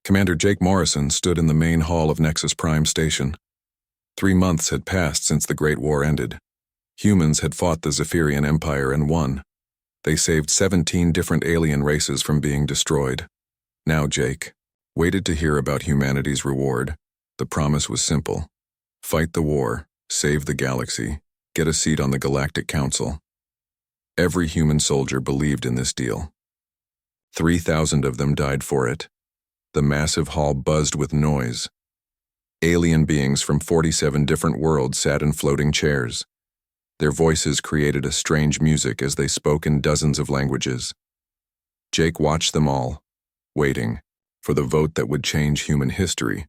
Commander Jake Morrison stood in the main hall of Nexus Prime Station. 3 months had passed since the Great War ended. Humans had fought the Zephyrian Empire and won. They saved 17 different alien races from being destroyed. Now Jake waited to hear about humanity's reward. The promise was simple. Fight the war, save the galaxy, get a seat on the Galactic Council. Every human soldier believed in this deal. 3,000 of them died for it. The massive hall buzzed with noise. Alien beings from 47 different worlds sat in floating chairs. Their voices created a strange music as they spoke in dozens of languages. Jake watched them all, waiting for the vote that would change human history.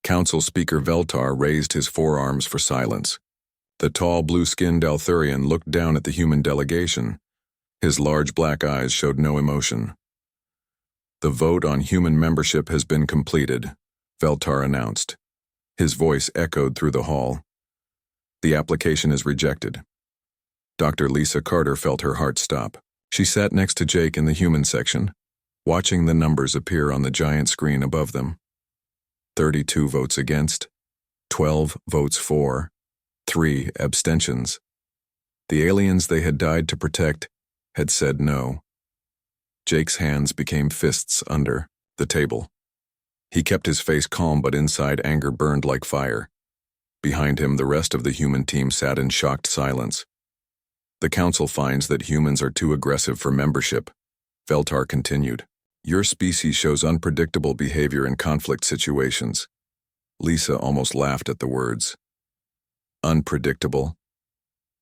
Council Speaker Veltar raised his forearms for silence. The tall, blue-skinned Althurian looked down at the human delegation. His large black eyes showed no emotion. The vote on human membership has been completed, Veltar announced. His voice echoed through the hall. The application is rejected. Dr. Lisa Carter felt her heart stop. She sat next to Jake in the human section, watching the numbers appear on the giant screen above them. 32 votes against, 12 votes for, 3 abstentions. The aliens they had died to protect had said no. Jake's hands became fists under the table. He kept his face calm, but inside anger burned like fire. Behind him, the rest of the human team sat in shocked silence. The council finds that humans are too aggressive for membership. Veltar continued. Your species shows unpredictable behavior in conflict situations. Lisa almost laughed at the words. Unpredictable?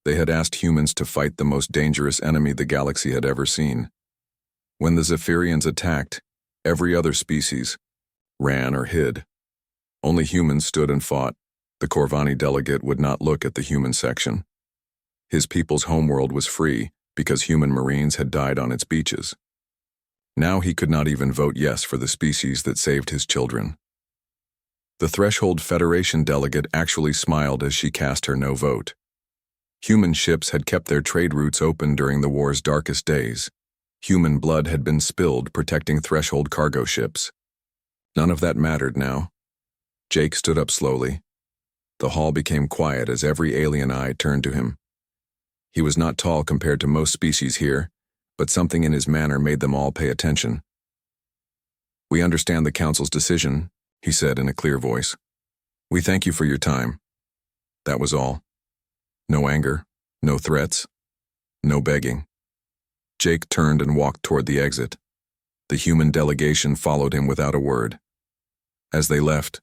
They had asked humans to fight the most dangerous enemy the galaxy had ever seen. When the Zephyrians attacked, every other species ran or hid. Only humans stood and fought. The Corvani delegate would not look at the human section. His people's homeworld was free because human marines had died on its beaches. Now he could not even vote yes for the species that saved his children. The Threshold Federation delegate actually smiled as she cast her no vote. Human ships had kept their trade routes open during the war's darkest days. Human blood had been spilled protecting Threshold cargo ships. None of that mattered now. Jake stood up slowly. The hall became quiet as every alien eye turned to him. He was not tall compared to most species here, but something in his manner made them all pay attention. We understand the council's decision, he said in a clear voice. We thank you for your time. That was all. No anger, no threats, no begging. Jake turned and walked toward the exit. The human delegation followed him without a word. As they left,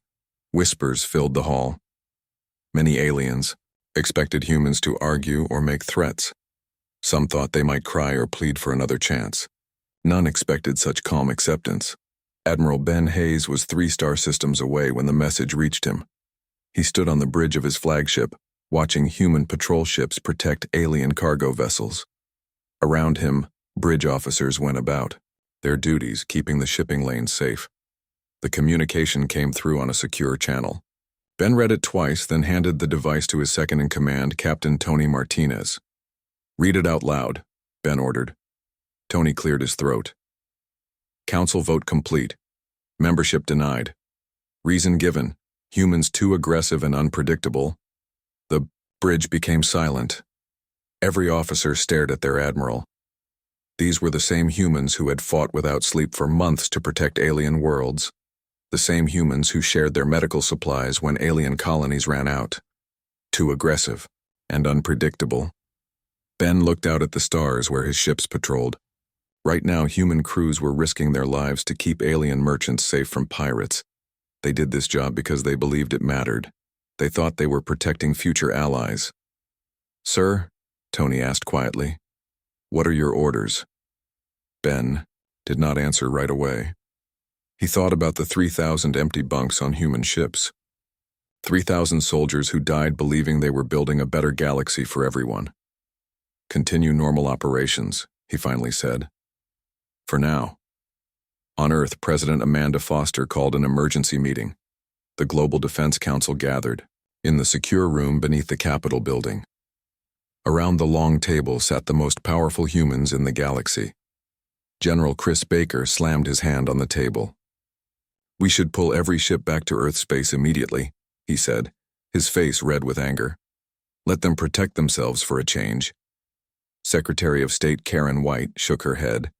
whispers filled the hall. Many aliens expected humans to argue or make threats. Some thought they might cry or plead for another chance. None expected such calm acceptance. Admiral Ben Hayes was 3 star systems away when the message reached him. He stood on the bridge of his flagship, watching human patrol ships protect alien cargo vessels. Around him, bridge officers went about, their duties keeping the shipping lanes safe. The communication came through on a secure channel. Ben read it twice, then handed the device to his second-in-command, Captain Tony Martinez. Read it out loud, Ben ordered. Tony cleared his throat. Council vote complete. Membership denied. Reason given, humans too aggressive and unpredictable. The bridge became silent. Every officer stared at their admiral. These were the same humans who had fought without sleep for months to protect alien worlds. The same humans who shared their medical supplies when alien colonies ran out. Too aggressive and unpredictable. Ben looked out at the stars where his ships patrolled. Right now, human crews were risking their lives to keep alien merchants safe from pirates. They did this job because they believed it mattered. They thought they were protecting future allies. Sir, Tony asked quietly, what are your orders? Ben did not answer right away. He thought about the 3,000 empty bunks on human ships. 3,000 soldiers who died believing they were building a better galaxy for everyone. Continue normal operations, he finally said. For now. On Earth, President Amanda Foster called an emergency meeting. The Global Defense Council gathered, in the secure room beneath the Capitol building. Around the long table sat the most powerful humans in the galaxy. General Chris Baker slammed his hand on the table. We should pull every ship back to Earth space immediately, he said, his face red with anger. Let them protect themselves for a change. Secretary of State Karen White shook her head.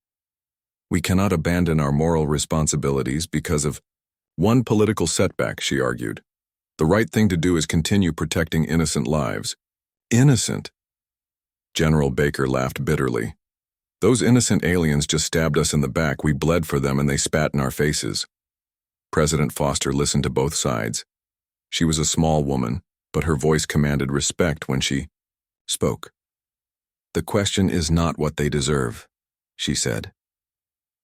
We cannot abandon our moral responsibilities because of one political setback, she argued. The right thing to do is continue protecting innocent lives. Innocent? General Baker laughed bitterly. Those innocent aliens just stabbed us in the back, we bled for them, and they spat in our faces. President Foster listened to both sides. She was a small woman, but her voice commanded respect when she spoke. The question is not what they deserve, she said.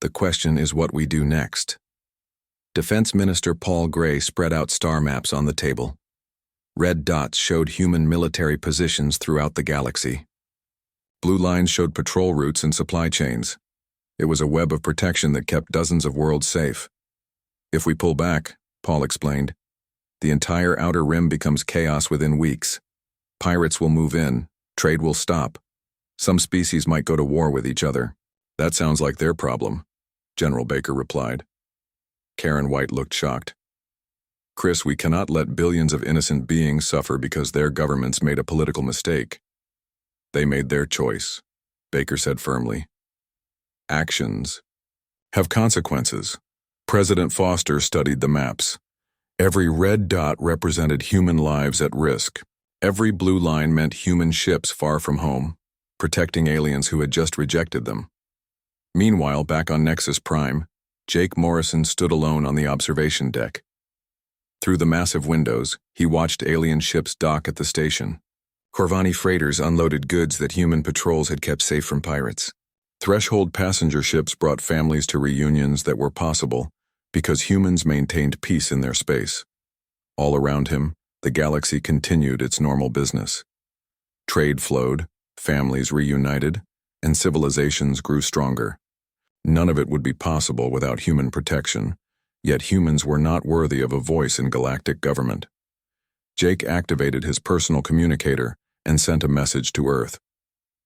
The question is what we do next. Defense Minister Paul Gray spread out star maps on the table. Red dots showed human military positions throughout the galaxy. Blue lines showed patrol routes and supply chains. It was a web of protection that kept dozens of worlds safe. If we pull back, Paul explained, the entire outer rim becomes chaos within weeks. Pirates will move in, trade will stop. Some species might go to war with each other. That sounds like their problem, General Baker replied. Karen White looked shocked. Chris, we cannot let billions of innocent beings suffer because their governments made a political mistake. They made their choice, Baker said firmly. Actions have consequences. President Foster studied the maps. Every red dot represented human lives at risk. Every blue line meant human ships far from home, protecting aliens who had just rejected them. Meanwhile, back on Nexus Prime, Jake Morrison stood alone on the observation deck. Through the massive windows, he watched alien ships dock at the station. Corvani freighters unloaded goods that human patrols had kept safe from pirates. Threshold passenger ships brought families to reunions that were possible because humans maintained peace in their space. All around him, the galaxy continued its normal business. Trade flowed, families reunited, and civilizations grew stronger. None of it would be possible without human protection, yet humans were not worthy of a voice in galactic government. Jake activated his personal communicator and sent a message to Earth.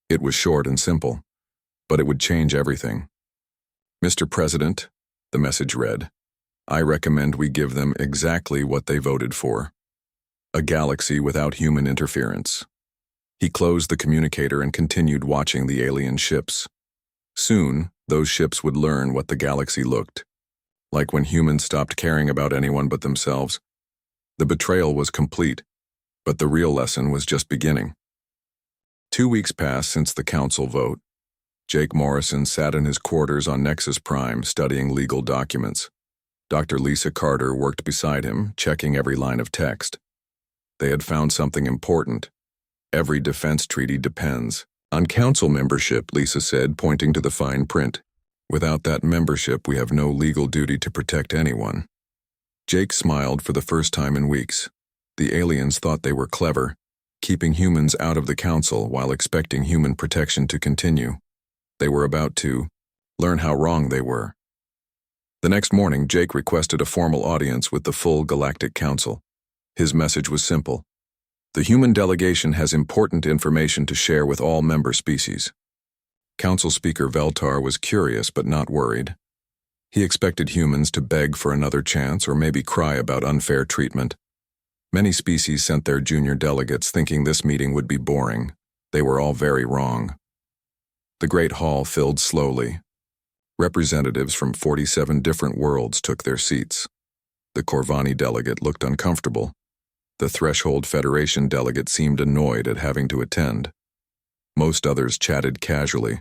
It was short and simple, but it would change everything. Mr. President, the message read, I recommend we give them exactly what they voted for. A galaxy without human interference. He closed the communicator and continued watching the alien ships. Soon, those ships would learn what the galaxy looked like when humans stopped caring about anyone but themselves. The betrayal was complete, but the real lesson was just beginning. 2 weeks passed since the council vote. Jake Morrison sat in his quarters on Nexus Prime studying legal documents. Dr. Lisa Carter worked beside him, checking every line of text. They had found something important. Every defense treaty depends on council membership, Lisa said, pointing to the fine print. Without that membership, we have no legal duty to protect anyone. Jake smiled for the first time in weeks. The aliens thought they were clever, keeping humans out of the council while expecting human protection to continue. They were about to learn how wrong they were. The next morning, Jake requested a formal audience with the full Galactic Council. His message was simple. The human delegation has important information to share with all member species. Council Speaker Veltar was curious but not worried. He expected humans to beg for another chance or maybe cry about unfair treatment. Many species sent their junior delegates thinking this meeting would be boring. They were all very wrong. The Great Hall filled slowly. Representatives from 47 different worlds took their seats. The Corvani delegate looked uncomfortable. The Threshold Federation delegate seemed annoyed at having to attend. Most others chatted casually,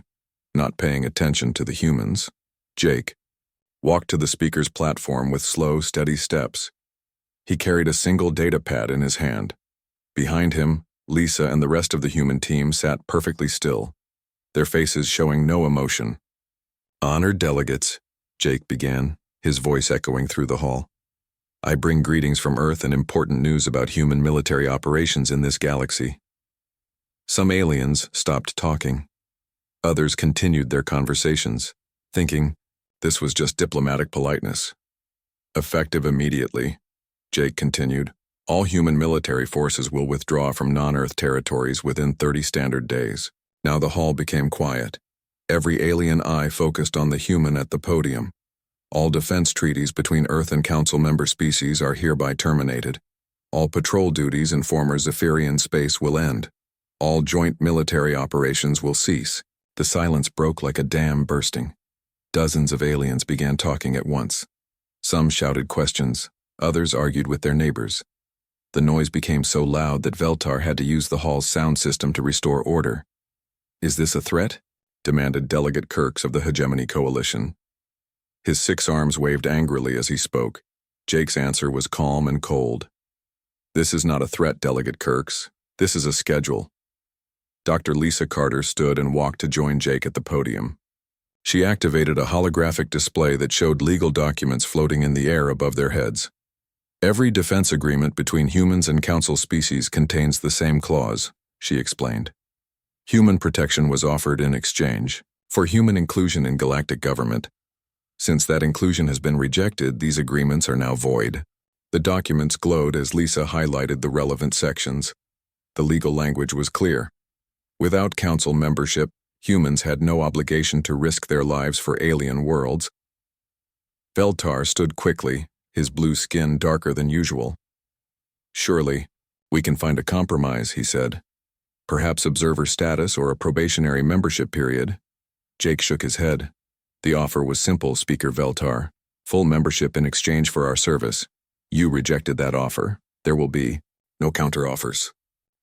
not paying attention to the humans. Jake walked to the speaker's platform with slow, steady steps. He carried a single data pad in his hand. Behind him, Lisa and the rest of the human team sat perfectly still, their faces showing no emotion. Honored delegates, Jake began, his voice echoing through the hall. I bring greetings from Earth and important news about human military operations in this galaxy. Some aliens stopped talking. Others continued their conversations, thinking this was just diplomatic politeness. Effective immediately, Jake continued, all human military forces will withdraw from non-Earth territories within 30 standard days. Now the hall became quiet. Every alien eye focused on the human at the podium. All defense treaties between Earth and Council member species are hereby terminated. All patrol duties in former Zephyrian space will end. All joint military operations will cease. The silence broke like a dam bursting. Dozens of aliens began talking at once. Some shouted questions, others argued with their neighbors. The noise became so loud that Veltar had to use the hall's sound system to restore order. "Is this a threat?" demanded Delegate Kirks of the Hegemony Coalition. His 6 arms waved angrily as he spoke. Jake's answer was calm and cold. "This is not a threat, Delegate Kirks. This is a schedule." Dr. Lisa Carter stood and walked to join Jake at the podium. She activated a holographic display that showed legal documents floating in the air above their heads. "Every defense agreement between humans and Council species contains the same clause," she explained. Human protection was offered in exchange for human inclusion in galactic government. Since that inclusion has been rejected, these agreements are now void. The documents glowed as Lisa highlighted the relevant sections. The legal language was clear. Without Council membership, humans had no obligation to risk their lives for alien worlds. Veltar stood quickly, his blue skin darker than usual. "Surely, we can find a compromise," he said. "Perhaps observer status or a probationary membership period." Jake shook his head. "The offer was simple, Speaker Veltar. Full membership in exchange for our service. You rejected that offer. There will be no counteroffers."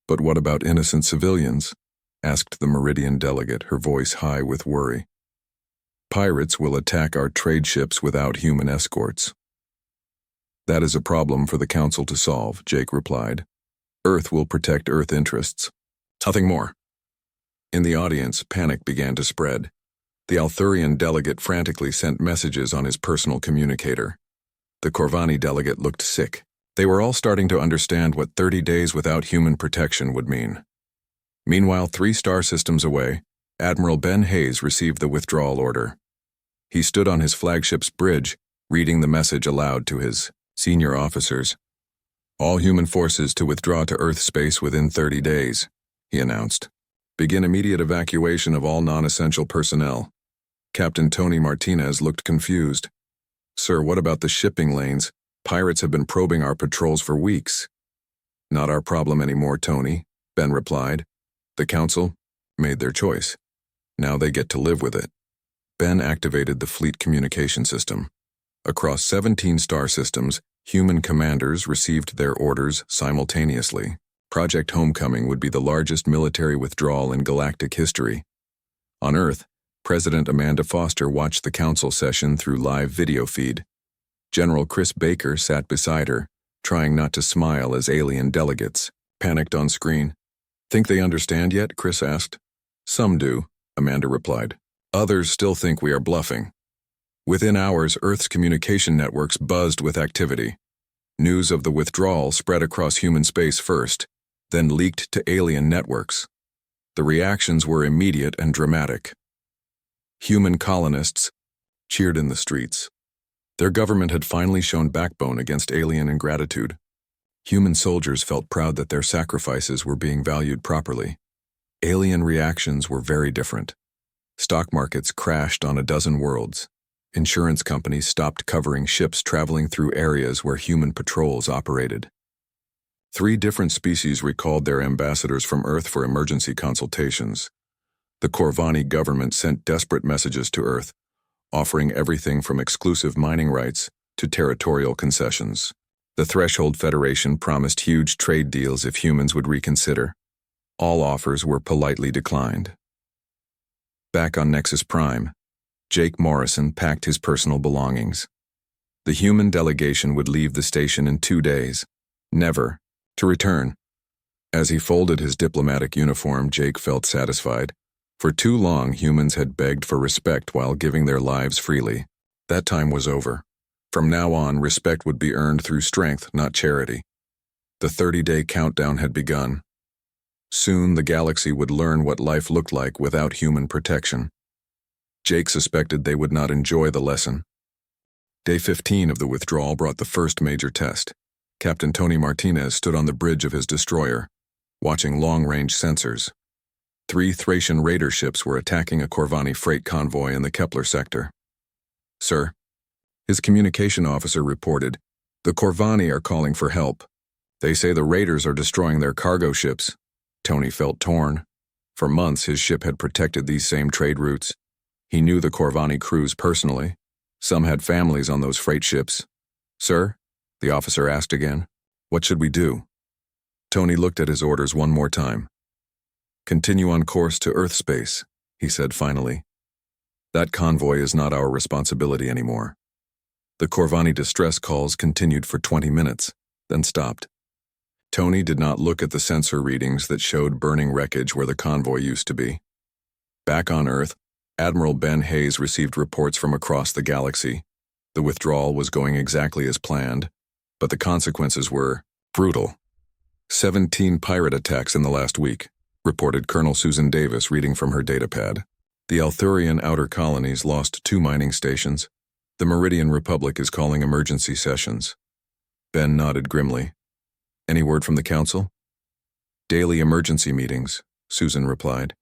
"But what about innocent civilians?" asked the Meridian delegate, her voice high with worry. "Pirates will attack our trade ships without human escorts." "That is a problem for the Council to solve," Jake replied. "Earth will protect Earth interests. Nothing more." In the audience, panic began to spread. The Althurian delegate frantically sent messages on his personal communicator. The Corvani delegate looked sick. They were all starting to understand what 30 days without human protection would mean. Meanwhile, 3 star systems away, Admiral Ben Hayes received the withdrawal order. He stood on his flagship's bridge, reading the message aloud to his senior officers. "All human forces to withdraw to Earth space within 30 days, he announced. "Begin immediate evacuation of all non-essential personnel." Captain Tony Martinez looked confused. "Sir, what about the shipping lanes? Pirates have been probing our patrols for weeks." "Not our problem anymore, Tony," Ben replied. "The Council made their choice. Now they get to live with it." Ben activated the fleet communication system. Across 17 star systems, human commanders received their orders simultaneously. Project Homecoming would be the largest military withdrawal in galactic history. On Earth, President Amanda Foster watched the Council session through live video feed. General Chris Baker sat beside her, trying not to smile as alien delegates panicked on screen. "Think they understand yet?" Chris asked. "Some do," Amanda replied. "Others still think we are bluffing." Within hours, Earth's communication networks buzzed with activity. News of the withdrawal spread across human space first, then leaked to alien networks. The reactions were immediate and dramatic. Human colonists cheered in the streets. Their government had finally shown backbone against alien ingratitude. Human soldiers felt proud that their sacrifices were being valued properly. Alien reactions were very different. Stock markets crashed on a dozen worlds. Insurance companies stopped covering ships traveling through areas where human patrols operated. 3 different species recalled their ambassadors from Earth for emergency consultations. The Corvani government sent desperate messages to Earth, offering everything from exclusive mining rights to territorial concessions. The Threshold Federation promised huge trade deals if humans would reconsider. All offers were politely declined. Back on Nexus Prime, Jake Morrison packed his personal belongings. The human delegation would leave the station in 2 days, never to return. As he folded his diplomatic uniform, Jake felt satisfied. For too long, humans had begged for respect while giving their lives freely. That time was over. From now on, respect would be earned through strength, not charity. The 30-day countdown had begun. Soon, the galaxy would learn what life looked like without human protection. Jake suspected they would not enjoy the lesson. Day 15 of the withdrawal brought the first major test. Captain Tony Martinez stood on the bridge of his destroyer, watching long-range sensors. 3 Thracian raider ships were attacking a Corvani freight convoy in the Kepler sector. "Sir," His communication officer reported, "The Corvani are calling for help. They say the raiders are destroying their cargo ships." Tony felt torn. For months, his ship had protected these same trade routes. He knew the Corvani crews personally. Some had families on those freight ships. "Sir?" the officer asked again. "What should we do?" Tony looked at his orders one more time. "Continue on course to Earth space," he said finally. "That convoy is not our responsibility anymore." The Corvani distress calls continued for 20 minutes, then stopped. Tony did not look at the sensor readings that showed burning wreckage where the convoy used to be. Back on Earth, Admiral Ben Hayes received reports from across the galaxy. The withdrawal was going exactly as planned, but the consequences were brutal. 17 pirate attacks in the last week, reported Colonel Susan Davis reading from her datapad. The Althurian outer colonies lost 2 mining stations. The Meridian Republic is calling emergency sessions. Ben nodded grimly. "Any word from the Council?" "Daily emergency meetings," Susan replied.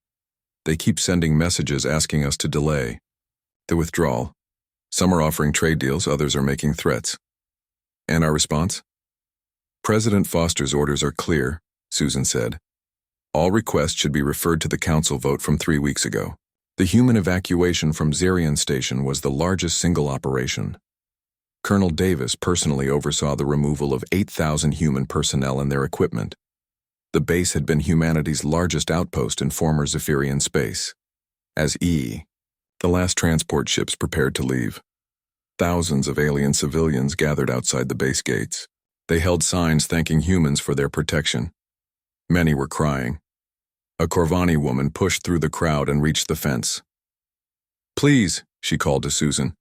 "They keep sending messages asking us to delay the withdrawal. Some are offering trade deals, others are making threats." "And our response?" "President Foster's orders are clear," Susan said. "All requests should be referred to the Council vote from 3 weeks ago. The human evacuation from Zarian Station was the largest single operation. Colonel Davis personally oversaw the removal of 8,000 human personnel and their equipment. The base had been humanity's largest outpost in former Zephyrian space. As the last transport ships prepared to leave, thousands of alien civilians gathered outside the base gates. They held signs thanking humans for their protection. Many were crying. A Corvani woman pushed through the crowd and reached the fence. "Please," she called to Susan.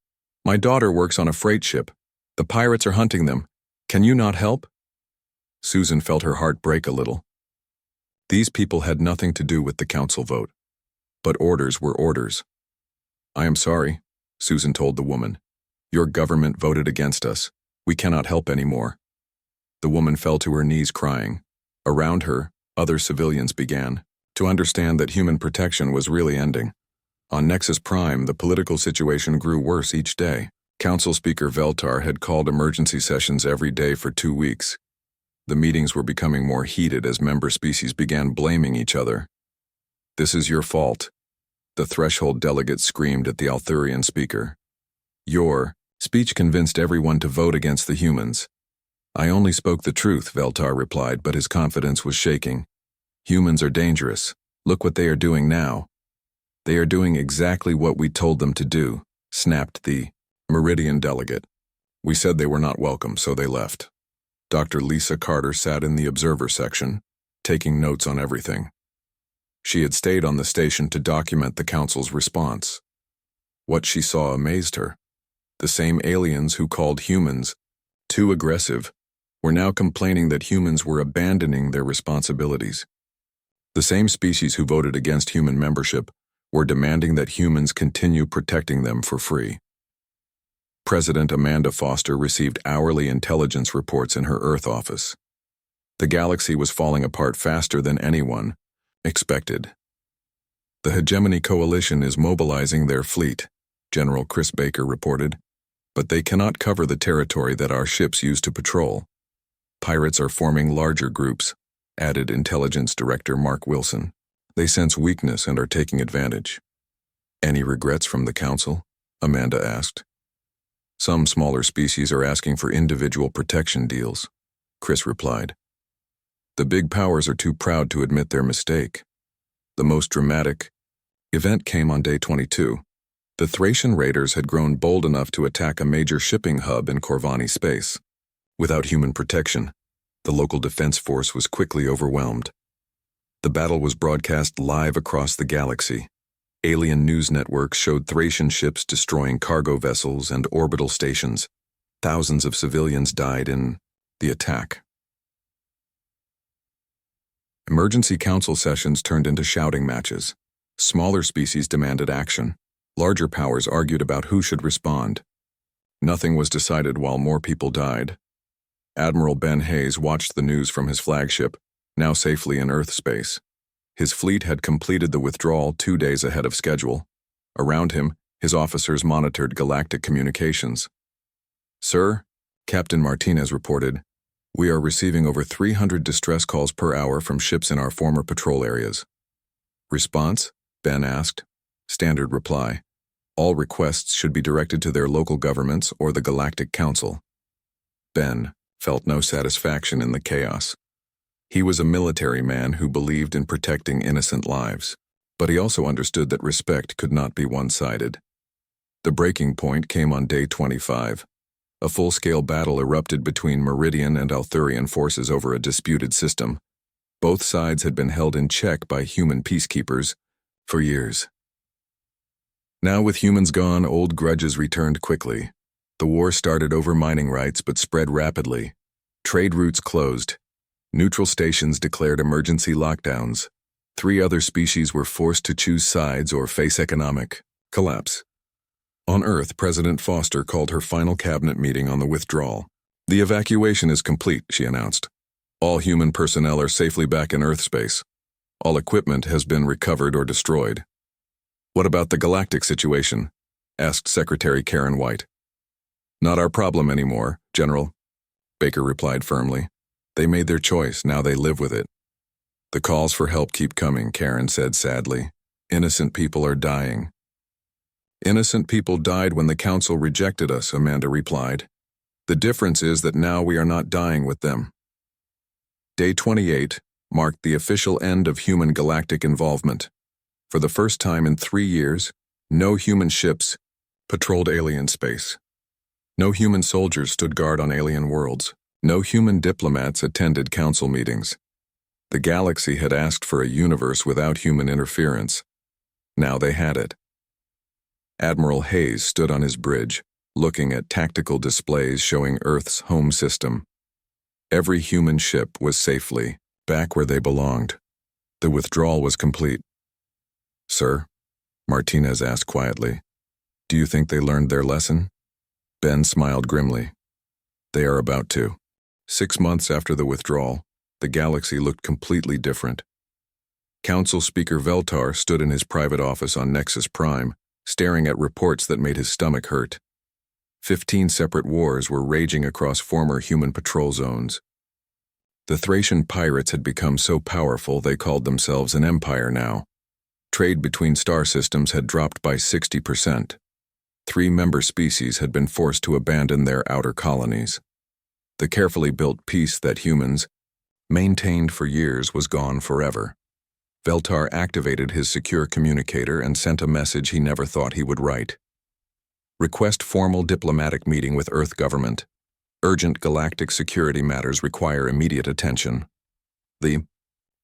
"My daughter works on a freight ship. The pirates are hunting them. Can you not help?" Susan felt her heart break a little. These people had nothing to do with the Council vote. But orders were orders. "I am sorry," Susan told the woman. "Your government voted against us. We cannot help anymore." The woman fell to her knees crying. Around her, other civilians began to understand that human protection was really ending. On Nexus Prime, the political situation grew worse each day. Council Speaker Veltar had called emergency sessions every day for 2 weeks. The meetings were becoming more heated as member species began blaming each other. "This is your fault," the threshold delegate screamed at the Althurian speaker. "Your speech convinced everyone to vote against the humans." "I only spoke the truth," Veltar replied, but his confidence was shaking. "Humans are dangerous. Look what they are doing now." "They are doing exactly what we told them to do," snapped the Meridian delegate. "We said they were not welcome, so they left." Dr. Lisa Carter sat in the observer section, taking notes on everything. She had stayed on the station to document the Council's response. What she saw amazed her. The same aliens who called humans too aggressive were now complaining that humans were abandoning their responsibilities. The same species who voted against human membership were demanding that humans continue protecting them for free. President Amanda Foster received hourly intelligence reports in her Earth office. The galaxy was falling apart faster than anyone expected. "The Hegemony Coalition is mobilizing their fleet," General Chris Baker reported, "but they cannot cover the territory that our ships use to patrol. Pirates are forming larger groups," added Intelligence Director Mark Wilson. "They sense weakness and are taking advantage." "Any regrets from the Council?" Amanda asked. "Some smaller species are asking for individual protection deals," Chris replied. "The big powers are too proud to admit their mistake." The most dramatic event came on day 22. The Thracian raiders had grown bold enough to attack a major shipping hub in Corvani space. Without human protection, the local defense force was quickly overwhelmed. The battle was broadcast live across the galaxy. Alien news networks showed Thracian ships destroying cargo vessels and orbital stations. Thousands of civilians died in the attack. Emergency council sessions turned into shouting matches. Smaller species demanded action. Larger powers argued about who should respond. Nothing was decided while more people died. Admiral Ben Hayes watched the news from his flagship, now safely in Earth space. His fleet had completed the withdrawal 2 days ahead of schedule. Around him, his officers monitored galactic communications. Sir, Captain Martinez reported, we are receiving over 300 distress calls per hour from ships in our former patrol areas. Response? Ben asked. Standard reply. All requests should be directed to their local governments or the Galactic Council. Ben felt no satisfaction in the chaos. He was a military man who believed in protecting innocent lives, but he also understood that respect could not be one-sided. The breaking point came on day 25. A full-scale battle erupted between Meridian and Althurian forces over a disputed system. Both sides had been held in check by human peacekeepers for years. Now with humans gone, old grudges returned quickly. The war started over mining rights but spread rapidly. Trade routes closed. Neutral stations declared emergency lockdowns. 3 other species were forced to choose sides or face economic collapse. On Earth, President Foster called her final cabinet meeting on the withdrawal. The evacuation is complete, she announced. All human personnel are safely back in Earth space. All equipment has been recovered or destroyed. What about the galactic situation? Asked Secretary Karen White. Not our problem anymore, General, Baker replied firmly. They made their choice, now they live with it. The calls for help keep coming, Karen said sadly. Innocent people are dying. Innocent people died when the Council rejected us, Amanda replied. The difference is that now we are not dying with them. Day 28 marked the official end of human galactic involvement. For the first time in 3 years, no human ships patrolled alien space. No human soldiers stood guard on alien worlds. No human diplomats attended council meetings. The galaxy had asked for a universe without human interference. Now they had it. Admiral Hayes stood on his bridge, looking at tactical displays showing Earth's home system. Every human ship was safely back where they belonged. The withdrawal was complete. Sir, Martinez asked quietly, do you think they learned their lesson? Ben smiled grimly. They are about to. 6 months after the withdrawal, the galaxy looked completely different. Council Speaker Veltar stood in his private office on Nexus Prime, staring at reports that made his stomach hurt. 15 separate wars were raging across former human patrol zones. The Thracian pirates had become so powerful they called themselves an empire now. Trade between star systems had dropped by 60%. 3 member species had been forced to abandon their outer colonies. The carefully built peace that humans maintained for years was gone forever. Veltar activated his secure communicator and sent a message he never thought he would write. Request formal diplomatic meeting with Earth government. Urgent galactic security matters require immediate attention. The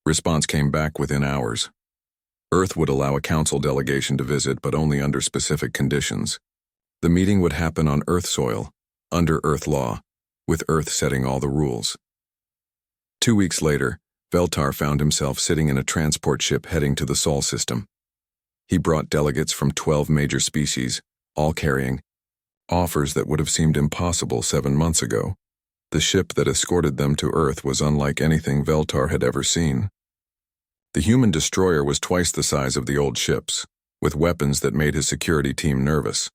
response came back within hours. Earth would allow a council delegation to visit, but only under specific conditions. The meeting would happen on Earth soil, under Earth law, with Earth setting all the rules. 2 weeks later, Veltar found himself sitting in a transport ship heading to the Sol system. He brought delegates from 12 major species, all carrying offers that would have seemed impossible 7 months ago. The ship that escorted them to Earth was unlike anything Veltar had ever seen. The human destroyer was twice the size of the old ships, with weapons that made his security team nervous.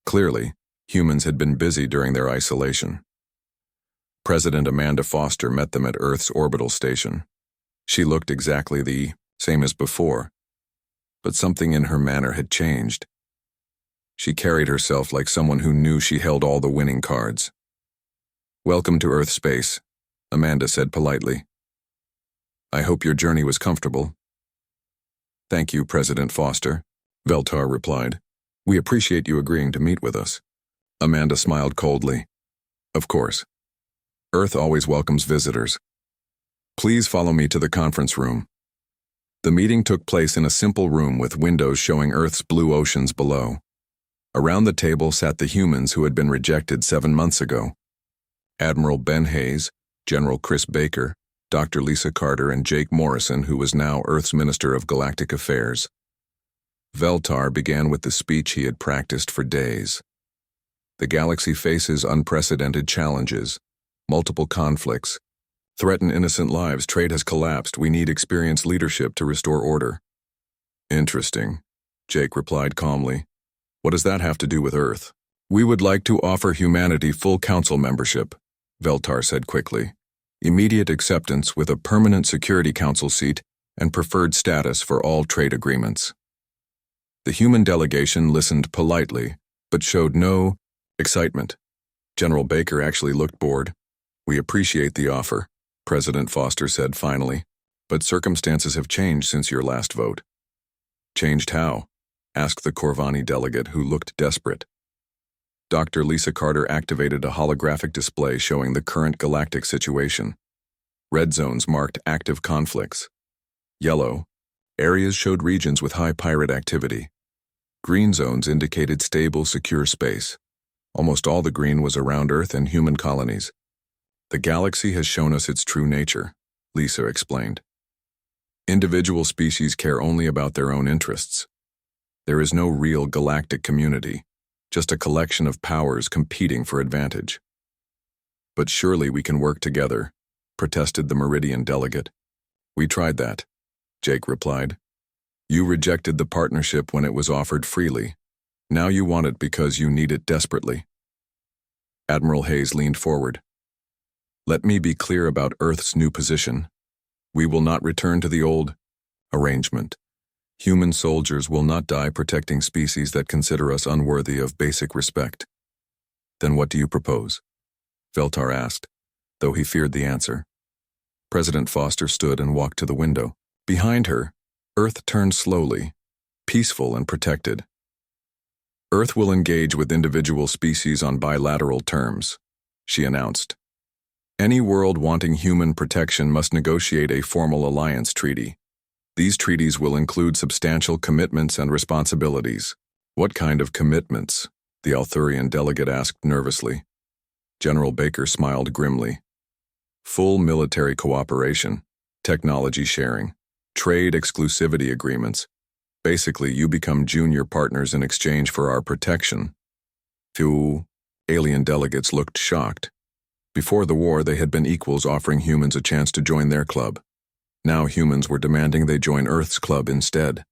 Clearly, humans had been busy during their isolation. President Amanda Foster met them at Earth's orbital station. She looked exactly the same as before, but something in her manner had changed. She carried herself like someone who knew she held all the winning cards. Welcome to Earth space, Amanda said politely. I hope your journey was comfortable. Thank you, President Foster, Veltar replied. We appreciate you agreeing to meet with us. Amanda smiled coldly. Of course. Earth always welcomes visitors. Please follow me to the conference room. The meeting took place in a simple room with windows showing Earth's blue oceans below. Around the table sat the humans who had been rejected 7 months ago. Admiral Ben Hayes, General Chris Baker, Dr. Lisa Carter, and Jake Morrison, who was now Earth's Minister of Galactic Affairs. Veltar began with the speech he had practiced for days. The galaxy faces unprecedented challenges, multiple conflicts, threaten innocent lives, trade has collapsed, we need experienced leadership to restore order. Interesting, Jake replied calmly. What does that have to do with Earth? We would like to offer humanity full council membership, Veltar said quickly. Immediate acceptance with a permanent security council seat and preferred status for all trade agreements. The human delegation listened politely, but showed no excitement. General Baker actually looked bored. We appreciate the offer, President Foster said finally, but circumstances have changed since your last vote. Changed how? Asked the Corvani delegate, who looked desperate. Dr. Lisa Carter activated a holographic display showing the current galactic situation. Red zones marked active conflicts. Yellow, areas showed regions with high pirate activity. Green zones indicated stable, secure space. Almost all the green was around Earth and human colonies. The galaxy has shown us its true nature, Lisa explained. Individual species care only about their own interests. There is no real galactic community, just a collection of powers competing for advantage. But surely we can work together, protested the Meridian delegate. We tried that, Jake replied. You rejected the partnership when it was offered freely. Now you want it because you need it desperately. Admiral Hayes leaned forward. Let me be clear about Earth's new position. We will not return to the old arrangement. Human soldiers will not die protecting species that consider us unworthy of basic respect. Then what do you propose? Veltar asked, though he feared the answer. President Foster stood and walked to the window. Behind her, Earth turned slowly, peaceful and protected. Earth will engage with individual species on bilateral terms, she announced. Any world wanting human protection must negotiate a formal alliance treaty. These treaties will include substantial commitments and responsibilities. What kind of commitments? The Althurian delegate asked nervously. General Baker smiled grimly. Full military cooperation, technology sharing, trade exclusivity agreements. Basically, you become junior partners in exchange for our protection. Few alien delegates looked shocked. Before the war, they had been equals, offering humans a chance to join their club. Now humans were demanding they join Earth's club instead.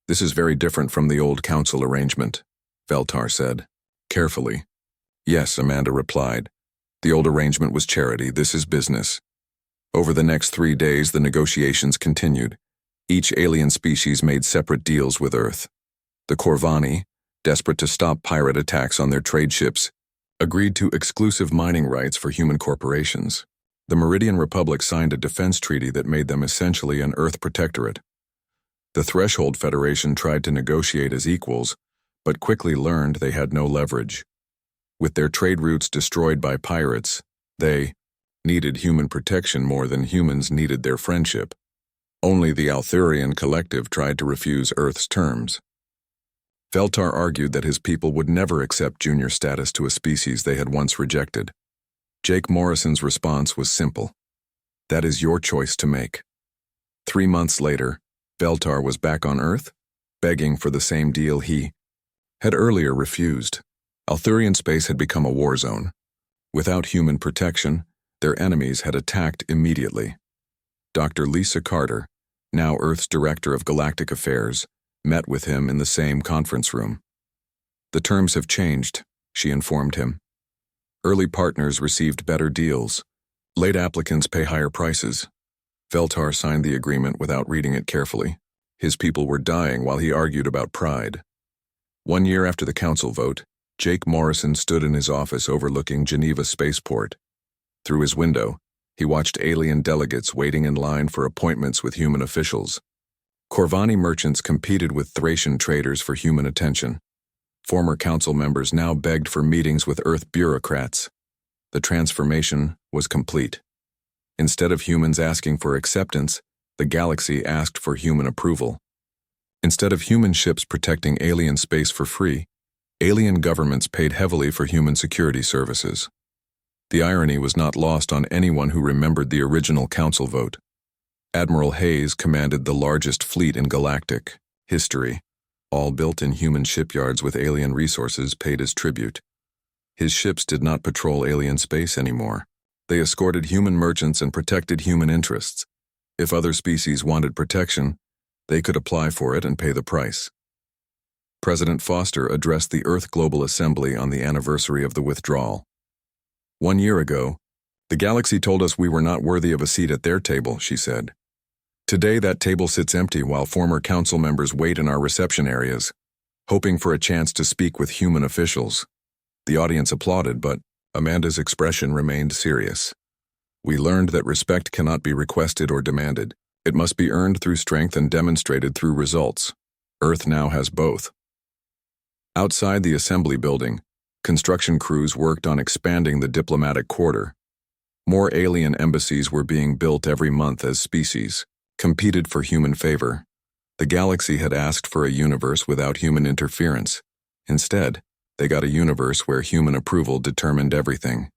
This is very different from the old council arrangement, Veltar said, carefully. Yes, Amanda replied. The old arrangement was charity, this is business. Over the next 3 days, the negotiations continued. Each alien species made separate deals with Earth. The Corvani, desperate to stop pirate attacks on their trade ships, agreed to exclusive mining rights for human corporations. The Meridian Republic signed a defense treaty that made them essentially an Earth protectorate. The Threshold Federation tried to negotiate as equals, but quickly learned they had no leverage. With their trade routes destroyed by pirates, they needed human protection more than humans needed their friendship. Only the Althurian collective tried to refuse Earth's terms. Veltar argued that his people would never accept junior status to a species they had once rejected. Jake Morrison's response was simple. That is your choice to make. 3 months later, Veltar was back on Earth, begging for the same deal he had earlier refused. Althurian space had become a war zone. Without human protection, their enemies had attacked immediately. Dr. Lisa Carter, now Earth's Director of Galactic Affairs, met with him in the same conference room. The terms have changed, she informed him. Early partners received better deals. Late applicants pay higher prices. Veltar signed the agreement without reading it carefully. His people were dying while he argued about pride. 1 year after the council vote, Jake Morrison stood in his office overlooking Geneva Spaceport. Through his window, he watched alien delegates waiting in line for appointments with human officials. Corvani merchants competed with Thracian traders for human attention. Former council members now begged for meetings with Earth bureaucrats. The transformation was complete. Instead of humans asking for acceptance, the galaxy asked for human approval. Instead of human ships protecting alien space for free, alien governments paid heavily for human security services. The irony was not lost on anyone who remembered the original council vote. Admiral Hayes commanded the largest fleet in galactic history, all built in human shipyards with alien resources paid as tribute. His ships did not patrol alien space anymore. They escorted human merchants and protected human interests. If other species wanted protection, they could apply for it and pay the price. President Foster addressed the Earth Global Assembly on the anniversary of the withdrawal. 1 year ago, the galaxy told us we were not worthy of a seat at their table, she said. Today that table sits empty while former council members wait in our reception areas, hoping for a chance to speak with human officials. The audience applauded, but Amanda's expression remained serious. We learned that respect cannot be requested or demanded. It must be earned through strength and demonstrated through results. Earth now has both. Outside the assembly building, construction crews worked on expanding the diplomatic quarter. More alien embassies were being built every month as species competed for human favor. The galaxy had asked for a universe without human interference. Instead, they got a universe where human approval determined everything.